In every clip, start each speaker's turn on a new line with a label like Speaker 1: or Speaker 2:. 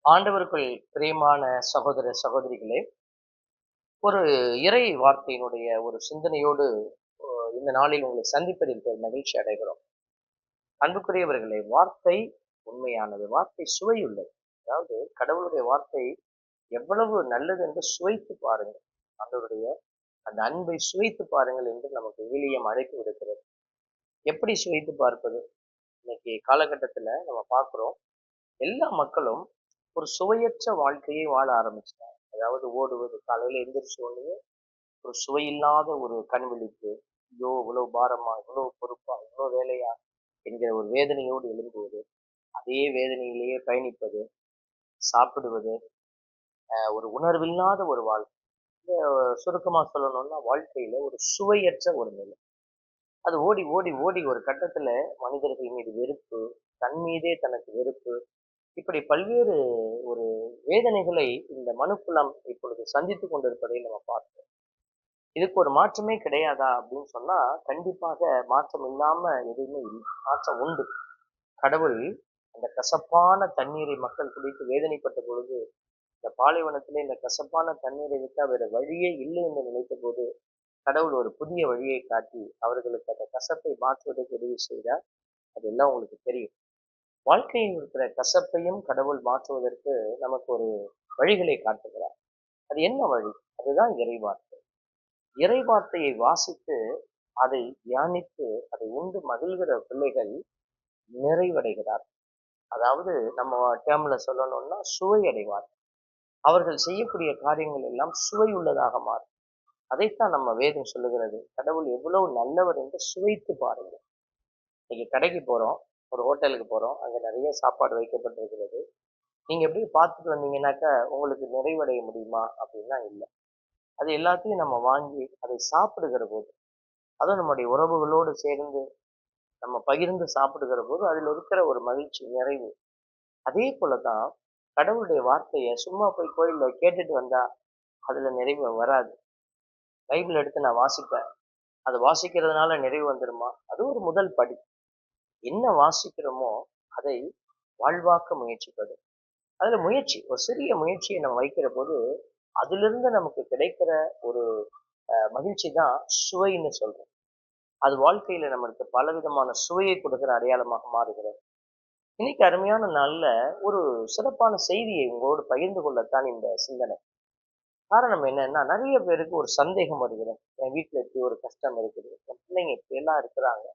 Speaker 1: ஆண்டவருக்குள் பிரியமான சகோதர சகோதரிகளே, ஒரு இறை வார்த்தையினுடைய ஒரு சிந்தனையோடு இந்த நாளில் உங்களை சந்திப்பதில் பெரும் மகிழ்ச்சி அடைகிறோம். அன்புக்குரியவர்களே, வார்த்தை உண்மையானது, வார்த்தை சுவையுள்ளது. அதாவது கடவுளுடைய வார்த்தை எவ்வளவு நல்லது என்று சுவைத்து பாருங்கள். ஆண்டவருடைய அந்த அன்பை சுவைத்து பாருங்கள் என்று நமக்கு விவிலியம் அழைப்பு விடுக்கிறது. எப்படி சுவைத்து பார்ப்பது? இன்னைக்கு காலகட்டத்துல நம்ம பார்க்கிறோம், எல்லா மக்களும் ஒரு சுவையற்ற வாழ்க்கையை வாழ ஆரம்பிச்சிட்டாங்க. அதாவது ஓடுவது, காலையில எந்திரிச்ச உடனே ஒரு சுவையில்லாத ஒரு கண் விழிப்பு, ஐயோ இவ்வளவு பாரமா, இவ்வளவு பொறுப்பா, இவ்வளவு வேலையா என்கிற ஒரு வேதனையோடு எழும்புவது, அதே வேதனையிலேயே பயணிப்பது, சாப்பிடுவது, ஒரு உணர்வில்லாத ஒரு வாழ்க்கை. சுருக்கமா சொல்லணும்னா வாழ்க்கையில ஒரு சுவையற்ற ஒரு நிலை. அது ஓடி ஓடி ஓடி ஒரு கட்டத்துல மனிதர்கள் மீது வெறுப்பு, தன் மீதே தனக்கு வெறுப்பு, இப்படி பல்வேறு ஒரு வேதனைகளை இந்த மனுக்குலம் இப்பொழுது சந்தித்துக் கொண்டிருப்பதை நம்ம பார்க்கிறோம். இதுக்கு ஒரு மாற்றமே கிடையாதா அப்படின்னு சொன்னா, கண்டிப்பாக மாற்றம் இல்லாம எதுவுமே இல்லை. மாற்றம் உண்டு. கடவுள் அந்த கசப்பான தண்ணீரை மக்கள் குடித்து வேதனைப்பட்ட பொழுது, இந்த பாலைவனத்திலே இந்த கசப்பான தண்ணீரை விட்டா வேற வழியே இல்லை என்று நினைத்த போது, கடவுள் ஒரு புதிய வழியை காட்டி அவர்களுக்கு அந்த கசப்பை மாற்றுவதற்கு உதவி செய்தார். அதெல்லாம் உங்களுக்கு தெரியும். வாழ்க்கையில் இருக்கிற கசப்பையும் கடவுள் மாற்றுவதற்கு நமக்கு ஒரு வழிகளை காட்டுகிறார். அது என்ன வழி? அதுதான் இறைவார்த்தை. இறைவார்த்தையை வாசித்து அதை தியானித்து அதை உண்டு மகிழ்கிற பிள்ளைகள் நிறைவடைகிறார். அதாவது நம்ம டேர்ம்ல சொல்லணும்னா சுவை அடைவார். அவர்கள் செய்யக்கூடிய காரியங்கள் எல்லாம் சுவை உள்ளதாக மாறும். அதைத்தான் நம்ம வேதம் சொல்லுகிறது. கடவுள் எவ்வளவு நல்லவர் என்று சுவைத்து பாருங்க. இன்னைக்கு கடைக்கு போறோம், ஒரு ஹோட்டலுக்கு போறோம், அங்க நிறைய சாப்பாடு வைக்கப்பட்டிருக்கிறது. நீங்க எப்படி பார்த்துட்டு வந்தீங்கன்னாக்கா உங்களுக்கு நிறைவடைய முடியுமா அப்படின்னா இல்லை. அது எல்லாத்தையும் நம்ம வாங்கி அதை சாப்பிடுகிற போது, அதுவும் நம்முடைய உறவுகளோடு சேர்ந்து நம்ம பகிர்ந்து சாப்பிடுகிற போது அதில் இருக்கிற ஒரு மகிழ்ச்சி, நிறைவு. அதே போலதான் கடவுளுடைய வார்த்தையை சும்மா போய் கோயில்ல கேட்டுட்டு வந்தா அதுல நிறைவு வராது. பைபிள் எடுத்து நான் வாசிப்பேன், அது வாசிக்கிறதுனால நிறைவு வந்துருமா? அது ஒரு முதல் படி. என்ன வாசிக்கிறோமோ அதை வாழ்வாக்க முயற்சிப்பது. அதுல முயற்சி, ஒரு சிறிய முயற்சியை நம்ம வைக்கிற போது அதிலிருந்து நமக்கு கிடைக்கிற ஒரு மகிழ்ச்சி தான் சுவைன்னு சொல்றோம். அது வாழ்க்கையில நம்மளுக்கு பலவிதமான சுவையை கொடுக்கிற அடையாளமாக மாறுகிறது. இன்னைக்கு அருமையான நாள்ல ஒரு சிறப்பான செய்தியை உங்களோடு பகிர்ந்து கொள்ளத்தான் இந்த சிந்தனை. காரணம் என்னன்னா, நிறைய பேருக்கு ஒரு சந்தேகம் வருகிறது. என் வீட்டுல இப்படி ஒரு கஷ்டம் இருக்குது, என் பிள்ளைங்க இப்படி எல்லாம் இருக்கிறாங்க,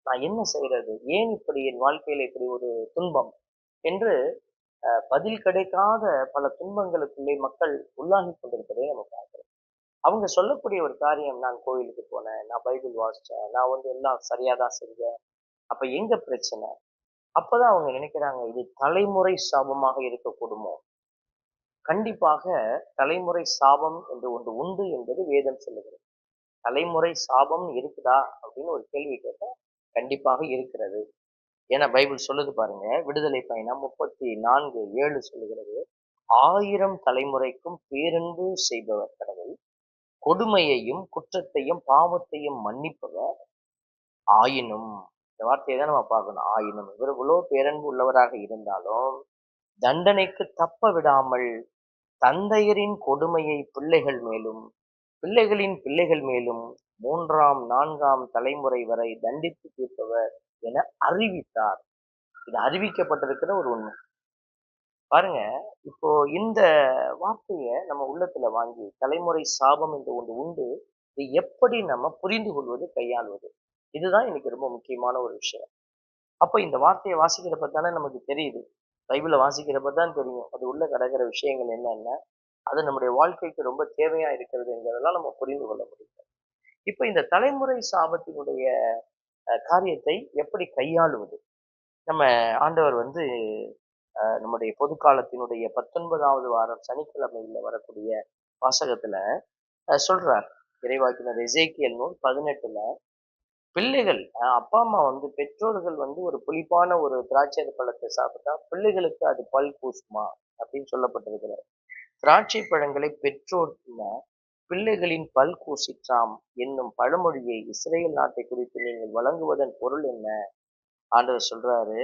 Speaker 1: நான் என்ன செய்யறது, ஏன் இப்படி என் வாழ்க்கையில இப்படி ஒரு துன்பம் என்று பதில் கிடைக்காத பல துன்பங்களுக்குள்ளே மக்கள் உள்ளாகி கொண்டிருப்பதை நம்ம பார்க்கிறோம். அவங்க சொல்லக்கூடிய ஒரு காரியம், நான் கோயிலுக்கு போனேன், நான் பைபிள் வாசிச்சேன், நான் எல்லாம் சரியாதான் செஞ்சேன், அப்ப எங்க பிரச்சனை? அப்பதான் அவங்க நினைக்கிறாங்க, இது தலைமுறை சாபமாக இருக்கக்கூடுமோ? கண்டிப்பாக தலைமுறை சாபம் என்று ஒன்று உண்டு என்பது வேதம் சொல்லுகிறது. தலைமுறை சாபம் இருக்குதா அப்படின்னு ஒரு கேள்வி கேட்டா கண்டிப்பாக இருக்கிறது. ஏன்னா பைபிள் சொல்லுது பாருங்க, விடுதலை பயணம் 34:7 சொல்லுகிறது, 1000 தலைமுறைக்கும் பேரன்பு செய்பவர் கடவுள், கொடுமையையும் குற்றத்தையும் பாவத்தையும் மன்னிப்பவர். ஆயினும், இந்த வார்த்தையை தான் நம்ம பார்க்கணும். ஆயினும் இவர் இவ்வளவு பேரன்பு உள்ளவராக இருந்தாலும் தண்டனைக்கு தப்ப விடாமல் தந்தையரின் கொடுமையை பிள்ளைகள் மேலும் பிள்ளைகளின் பிள்ளைகள் மேலும் 3ஆம் 4ஆம் தலைமுறை வரை தண்டித்து தீர்ப்பவர் என அறிவித்தார். இது அறிவிக்கப்பட்டிருக்கிற ஒரு உண்மை. பாருங்க, இப்போ இந்த வார்த்தையை நம்ம உள்ளத்துல வாங்கி தலைமுறை சாபம் என்று ஒன்று உண்டு, இது எப்படி நம்ம புரிந்து கொள்வது, கையாள்வது, இதுதான் இன்னைக்கு ரொம்ப முக்கியமான ஒரு விஷயம். அப்ப இந்த வார்த்தையை வாசிக்கிறப்ப தானே நமக்கு தெரியுது, பைபிளை வாசிக்கிறப்ப தான் தெரியும் அது உள்ள கிடக்கிற விஷயங்கள் என்னென்ன, அது நம்முடைய வாழ்க்கைக்கு ரொம்ப தேவையா இருக்கிறது என்கிறதெல்லாம் நம்ம புரிந்து கொள்ள முடியும். இப்ப இந்த தலைமுறை சாபத்தினுடைய காரியத்தை எப்படி கையாளுவது? நம்ம ஆண்டவர் நம்முடைய பொது காலத்தினுடைய 19வது வாரம் சனிக்கிழமையில வரக்கூடிய வாசகத்துல சொல்றார். இறைவாக்கினர் எசேக்கியேல் நூல் 18ல, பிள்ளைகள் அப்பா அம்மா பெற்றோர்கள் ஒரு புளிப்பான ஒரு திராட்சை பழத்தை சாப்பிட்டா பிள்ளைகளுக்கு அது பல் கூசுமா அப்படின்னு சொல்லப்பட்டிருக்கிறார். திராட்சை பழங்களை பெற்றோர் பிள்ளைகளின் பல் கூசிற்றாம் என்னும் பழமொழியை இஸ்ரேல் நாட்டை குறித்து நீங்கள் வழங்குவதன் பொருள் என்ன? ஆண்டவர் சொல்றாரு,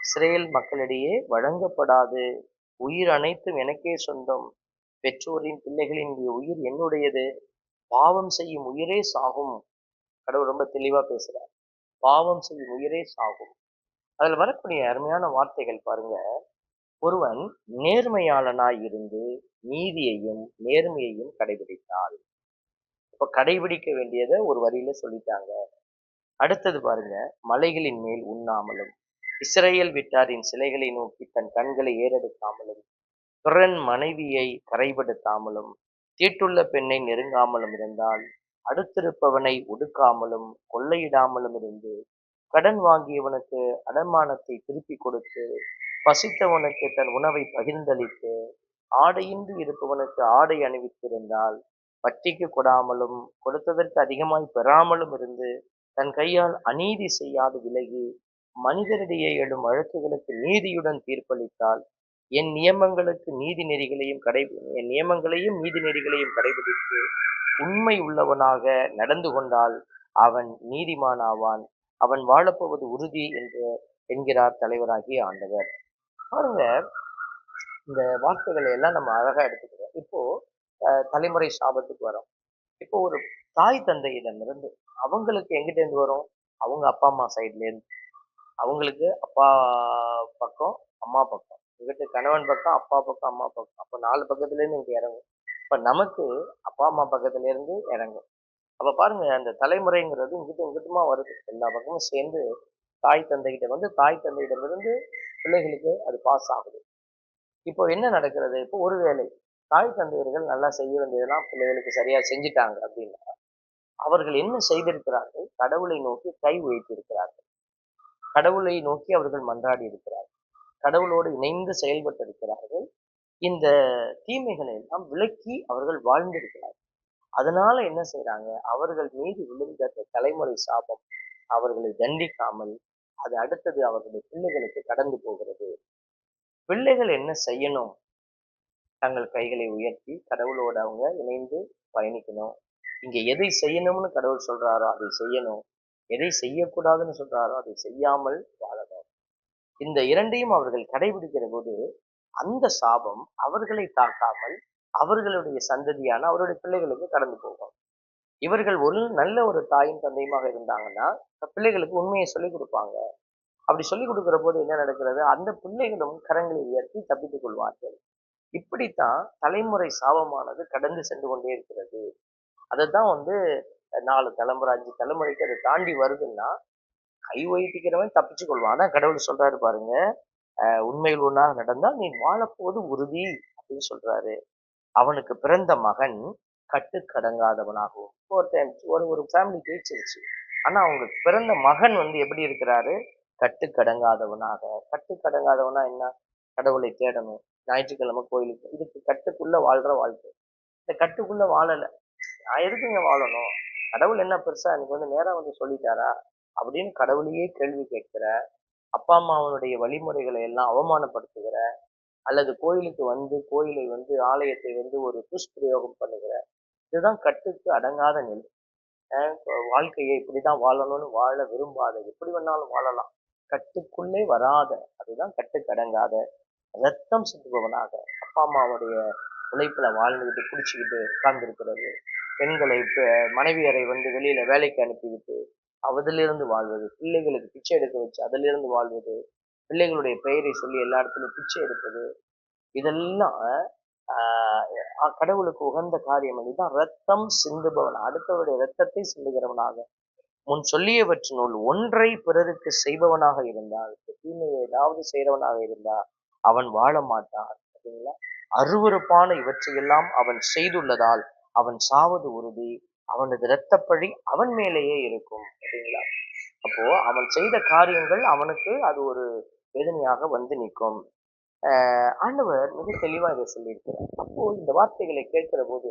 Speaker 1: இஸ்ரேல் மக்களிடையே வழங்கப்படாது. உயிர் அனைத்தும் எனக்கே சொந்தம். பெற்றோரின் பிள்ளைகளின் உயிர் என்னுடையது. பாவம் செய்யும் உயிரே சாகும். கடவுள் ரொம்ப தெளிவா பேசுறார். பாவம் செய்யும் உயிரே சாகும். அதுல வரக்கூடிய அருமையான வார்த்தைகள் பாருங்க. ஒருவன் நேர்மையாளனாய் இருந்து நீதியையும் நேர்மையையும் கடைபிடித்தான். இப்ப கடைபிடிக்க வேண்டியதை ஒரு வரியில சொல்லிட்டாங்க. அடுத்தது பாருங்க, மலைகளின் மேல் உண்ணாமலும் இஸ்ரேல் வீட்டாரின் சிலைகளை நோக்கி தன் கண்களை ஏறெடுக்காமலும் பிறன் மனைவியை கரைபடுத்தாமலும் தீட்டுள்ள பெண்ணை நெருங்காமலும் இருந்தால், அடுத்திருப்பவனை ஒடுக்காமலும் கொள்ளையிடாமலும் இருந்து கடன் வாங்கியவனுக்கு அடமானத்தை திருப்பிக் கொடுத்து பசித்தவனுக்கு தன் உணவை பகிர்ந்தளித்து ஆடையின்றி இருப்பவனுக்கு ஆடை அணிவித்திருந்தால், வட்டிக்கு கொடாமலும் கொடுத்ததற்கு அதிகமாய் பெறாமலும் இருந்து தன் கையால் அநீதி செய்யாது விலகி மனிதரிடையே எழும் வழக்குகளுக்கு நீதியுடன் தீர்ப்பளித்தால், என் நியமங்களுக்கு நீதி நெறிகளையும் என் நியமங்களையும் நீதி நெறிகளையும் கடைபிடித்து உண்மை உள்ளவனாக நடந்து கொண்டால் அவன் நீதிமானாவான். அவன் வாழப்போவது உறுதி என்று என்கிறார் தலைவராகிய ஆண்டவர். பாருங்க, இந்த வார்த்தைகளை எல்லாம் நம்ம அழகா எடுத்துக்கிறோம். இப்போ தலைமுறை சாபத்துக்கு வரோம். இப்போ ஒரு தாய் தந்தையிடமிருந்து அவங்களுக்கு எங்கிட்ட இருந்து வரும்? அவங்க அப்பா அம்மா சைட்ல இருந்து. அவங்களுக்கு அப்பா பக்கம் அம்மா பக்கம், இங்கிட்ட கணவன் பக்கம் அப்பா பக்கம் அம்மா பக்கம், அப்ப 4 பக்கத்துல இருந்து இங்க இறங்கும். இப்ப நமக்கு அப்பா அம்மா பக்கத்துல இருந்து இறங்கும். அப்ப பாருங்க, அந்த தலைமுறைங்கிறது இங்கிட்ட இங்கிட்டுமா வருது. எல்லா பக்கமும் சேர்ந்து தாய் தந்தைகிட்ட வந்து தாய் தந்தையிடமிருந்து பிள்ளைகளுக்கு அது பாஸ் ஆகுது. இப்போ என்ன நடக்கிறது? இப்போ ஒருவேளை தாய் தந்தையர்கள் நல்லா செய்ய வேண்டியதெல்லாம் பிள்ளைகளுக்கு சரியா செஞ்சுட்டாங்க அப்படின்னா, அவர்கள் என்ன செய்திருக்கிறார்கள்? கடவுளை நோக்கி கை உயர்த்தியிருக்கிறார்கள். கடவுளை நோக்கி அவர்கள் மன்றாடி இருக்கிறார்கள். கடவுளோடு இணைந்து செயல்பட்டு இருக்கிறார்கள். இந்த தீமைகளை எல்லாம் விலக்கி அவர்கள் வாழ்ந்திருக்கிறார்கள். அதனால என்ன செய்றாங்க? அவர்கள் மீது விழுந்த அந்த தலைமுறை சாபம் அவர்களை தண்டிக்காமல் அது அடுத்தது அவர்களுடைய பிள்ளைகளுக்கு கடந்து போகிறது. பிள்ளைகள் என்ன செய்யணும்? தங்கள் கைகளை உயர்த்தி கடவுளோடு அவங்க இணைந்து பயணிக்கணும். இங்க எதை செய்யணும்னு கடவுள் சொல்றாரோ அதை செய்யணும். எதை செய்யக்கூடாதுன்னு சொல்றாரோ அதை செய்யாமல் வாழணும். இந்த இரண்டையும் அவர்கள் கடைபிடிக்கிற போது அந்த சாபம் அவர்களை தாக்காமல் அவர்களுடைய சந்ததியான அவருடைய பிள்ளைகளுக்கு கடந்து போகும். இவர்கள் ஒரு நல்ல ஒரு தாயும் தந்தையுமாக இருந்தாங்கன்னா பிள்ளைகளுக்கு உண்மையை சொல்லிக் கொடுப்பாங்க. அப்படி சொல்லிக் கொடுக்கிற போது என்ன நடக்கிறது? அந்த பிள்ளைகளும் கரங்களை உயர்த்தி தப்பித்துக் கொள்வார்கள். இப்படித்தான் தலைமுறை சாபமானது கடந்து சென்று கொண்டே இருக்கிறது. அதைத்தான் 4 தலைமுறை 5 தலைமுறைக்கு அதை தாண்டி வருதுன்னா கை உயர்த்திக்கிறவன் தப்பிச்சு கொள்வான். ஆனா கடவுள் சொல்றாரு பாருங்க, உண்மையில் ஒன்றாக நடந்தால் நீ வாழப்போவது உறுதி அப்படின்னு சொல்றாரு. அவனுக்கு பிறந்த மகன் கட்டுக்கடங்காதவனாகவும், ஒரு ஒரு ஃபேமிலி ஜெயிச்சிருச்சு. ஆனா அவங்களுக்கு பிறந்த மகன் எப்படி இருக்கிறாரு? கட்டுக்கடங்காதவனாக. கட்டுக்கடங்காதவனா என்ன? கடவுளை தேடணும், ஞாயிற்றுக்கிழமை கோயிலுக்கு, இதுக்கு கட்டுக்குள்ள வாழ்ற வாழ்க்கை. இந்த கட்டுக்குள்ள வாழல. நான் எதுக்குங்க வாழணும்? கடவுள் என்ன பெருசா எனக்கு நேரா சொல்லிட்டாரா அப்படின்னு கடவுளையே கேள்வி கேட்கிற, அப்பா அம்மாவனுடைய வழிமுறைகளை எல்லாம் அவமானப்படுத்துகிற, அல்லது கோயிலுக்கு கோயிலை ஆலயத்தை ஒரு துஷ்பிரயோகம் பண்ணுகிற, இதுதான் கட்டுக்கு அடங்காத நிலை. வாழ்க்கையை இப்படிதான் வாழணும்னு வாழ விரும்பாத, எப்படி வேணாலும் வாழலாம், கட்டுக்குள்ளே வராத, அதுதான் கட்டுக்கு அடங்காத ரத்தம் சிந்துபவனாக அப்பா அம்மாவுடைய உழைப்புல வாழ்ந்துகிட்டு குடிச்சுக்கிட்டு உட்கார்ந்து இருக்கிறது. பெண்களை மனைவியரை வெளியில வேலைக்கு அனுப்பிவிட்டு அதிலிருந்து வாழ்வது, பிள்ளைகளுக்கு பிச்சை எடுக்க வச்சு அதிலிருந்து வாழ்வது, பிள்ளைகளுடைய பெயரை சொல்லி எல்லா இடத்துலயும் பிச்சை எடுப்பது, இதெல்லாம் கடவுளுக்கு உகந்த காரியம். இதுதான் ரத்தம் சிந்துபவன், அடுத்தவருடைய ரத்தத்தை சிந்துகிறவனாக முன் சொல்லியவற்றினுள் ஒன்றை பிறருக்கு செய்பவனாக இருந்தால், தீமையை ஏதாவது செய்யறவனாக இருந்தால் அவன் வாழ மாட்டான். சரிங்களா? அருவருப்பான இவற்றையெல்லாம் அவன் செய்துள்ளதால் அவன் சாவது உறுதி, அவனது இரத்தப்பழி அவன் மேலேயே இருக்கும். சரிங்களா? அப்போ அவன் செய்த காரியங்கள் அவனுக்கு அது ஒரு வேதனையாக நிற்கும். ஆண்டவர் மிக தெளிவா இதை சொல்லியிருக்கிறார். அப்போ இந்த வார்த்தைகளை கேட்கிற போது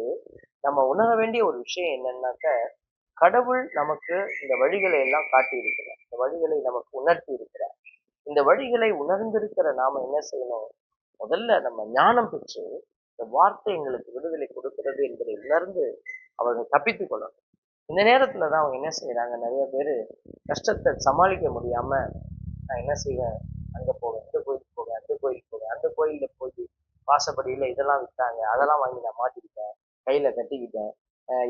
Speaker 1: நம்ம உணர வேண்டிய ஒரு விஷயம் என்னன்னாக்க, கடவுள் நமக்கு இந்த வழிகளை எல்லாம் காட்டி இருக்கிறார், இந்த வழிகளை நமக்கு உணர்த்தி இருக்கிறார். இந்த வழிகளை உணர்ந்திருக்கிற நாம என்ன செய்யணும்? முதல்ல நம்ம ஞானம் பெற்று இந்த வார்த்தை எங்களுக்கு விடுதலை கொடுக்கிறது என்பதை உணர்ந்து அவர்கள் தப்பித்துக் கொள்ளணும். இந்த நேரத்துலதான் அவங்க என்ன செய்யறாங்க? நிறைய பேரு கஷ்டத்தை சமாளிக்க முடியாம, நான் என்ன செய்வேன், அங்க போவேன், இந்த கோயிலுக்கு போவேன், அந்த கோயிலுக்கு போவேன், அந்த கோயில்ல போய் வாசப்படியில இதெல்லாம் வித்தாங்க, அதெல்லாம் வாங்கி நான் மாட்டிக்கிட்டேன், கையில கட்டிக்கிட்டேன்,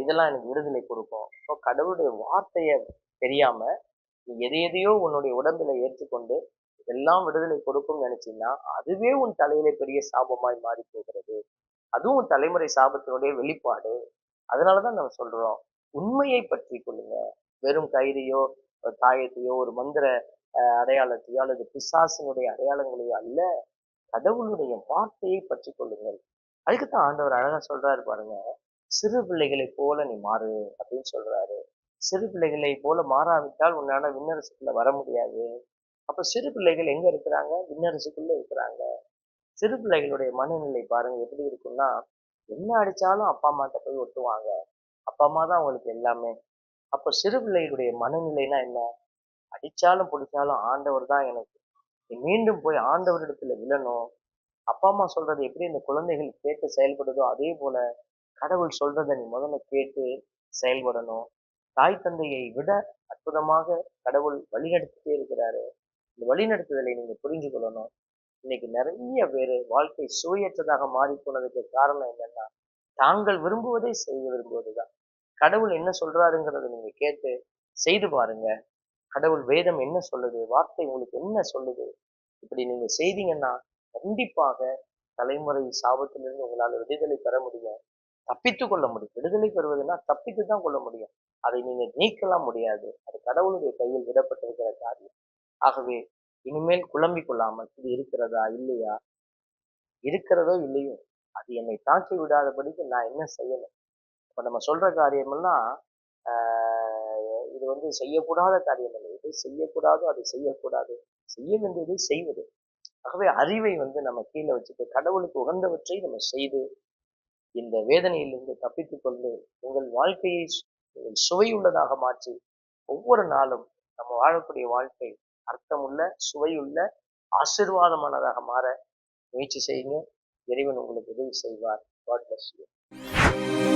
Speaker 1: இதெல்லாம் எனக்கு விடுதலை கொடுக்கும். ஸோ கடவுளுடைய வார்த்தைய தெரியாம நீ எதை எதையோ உன்னுடைய உடம்புல ஏற்றுக்கொண்டு இதெல்லாம் விடுதலை கொடுக்கும்னு நினைச்சீங்கன்னா அதுவே உன் தலையில பெரிய சாபமாய் மாறி போகிறது. அதுவும் உன் தலைமுறை சாபத்தினுடைய வெளிப்பாடு. அதனாலதான் நம்ம சொல்றோம், உண்மையை பற்றி கொள்ளுங்க. வெறும் கயிறையோ தாயத்தையோ ஒரு மந்திர அடையாளத்தையோ அல்லது பிசாசினுடைய அடையாளங்களையோ அல்ல, கடவுளுடைய வார்த்தையை பற்றி கொள்ளுங்கள். அதுக்குத்தான் ஆண்டவர் அழகா சொல்றாரு பாருங்க, சிறு பிள்ளைகளை போல நீ மாறு அப்படின்னு சொல்றாரு. சிறு பிள்ளைகளை போல மாறாவிட்டால் உன்னால விண்ணரசுக்குள்ள வர முடியாது. அப்ப சிறு பிள்ளைகள் எங்க இருக்கிறாங்க? விண்ணரசுக்குள்ள இருக்கிறாங்க. சிறு பிள்ளைகளுடைய மனநிலை பாருங்க எப்படி இருக்கும்னா, என்ன அடிச்சாலும் அப்பா அம்மாட்ட போய் ஒட்டுவாங்க. அப்பா அம்மா தான் அவங்களுக்கு எல்லாமே. அப்ப சிறு பிள்ளைகளுடைய மனநிலைனா என்ன? அடிச்சாலும் புடிச்சாலும் ஆண்டவர் தான் எனக்கு. நீ மீண்டும் போய் ஆண்டவரிடத்துல விழணும். அப்பா அம்மா சொல்றது எப்படி இந்த குழந்தைகள் கேட்டு செயல்படுதோ அதே போல கடவுள் சொல்றதை நீ முதல்ல கேட்டு செயல்படணும். தாய் தந்தையை விட அற்புதமாக கடவுள் வழிநடத்திட்டே இருக்கிறாரு. இந்த வழிநடத்துதலை நீங்க புரிஞ்சு கொள்ளணும். இன்னைக்கு நிறைய பேரு வாழ்க்கை சுவையற்றதாக மாறி போனதுக்கு காரணம் என்னன்னா, தாங்கள் விரும்புவதை செய்ய விரும்புவதுதான். கடவுள் என்ன சொல்றாருங்கிறத நீங்க கேட்டு செய்து பாருங்க. கடவுள் வேதம் என்ன சொல்லுது, வார்த்தை உங்களுக்கு என்ன சொல்லுது, இப்படி நீங்க செய்தீங்கன்னா கண்டிப்பாக தலைமுறை சாபத்திலிருந்து உங்களால விடுதலை பெற முடியும். தப்பித்துக் கொள்ள முடியும். விடுதலை பெறுவதுன்னா தப்பித்து தான் கொள்ள முடியும். அதை நீங்க நீக்கலாம் முடியாது. அது கடவுளுடைய கையில் விடப்பட்டிருக்கிற காரியம். ஆகவே இனிமேல் குழம்பிக் கொள்ளாமல் இது இருக்கிறதா இல்லையா, இருக்கிறதோ இல்லையோ அது என்னை தாக்கி விடாதபடிக்கு நான் என்ன செய்யணும். இப்ப நம்ம சொல்ற காரியமெல்லாம் இது செய்யக்கூடாத காரியம் இல்லை. எது செய்யக்கூடாதோ அதை செய்யக்கூடாது, செய்ய வேண்டியதை செய்வது. ஆகவே அறிவை நம்ம கீழே வச்சுட்டு கடவுளுக்கு உகந்தவற்றை நம்ம செய்து இந்த வேதனையிலிருந்து தப்பித்துக் கொண்டு உங்கள் வாழ்க்கையை நீங்கள் சுவையுள்ளதாக மாற்றி ஒவ்வொரு நாளும் நம்ம வாழக்கூடிய வாழ்க்கை அர்த்தமுள்ள, சுவையுள்ள, ஆசீர்வாதமானதாக மாற முயற்சி செய்யுங்க. இறைவன் உங்களுக்கு உதவி செய்வார். God bless you.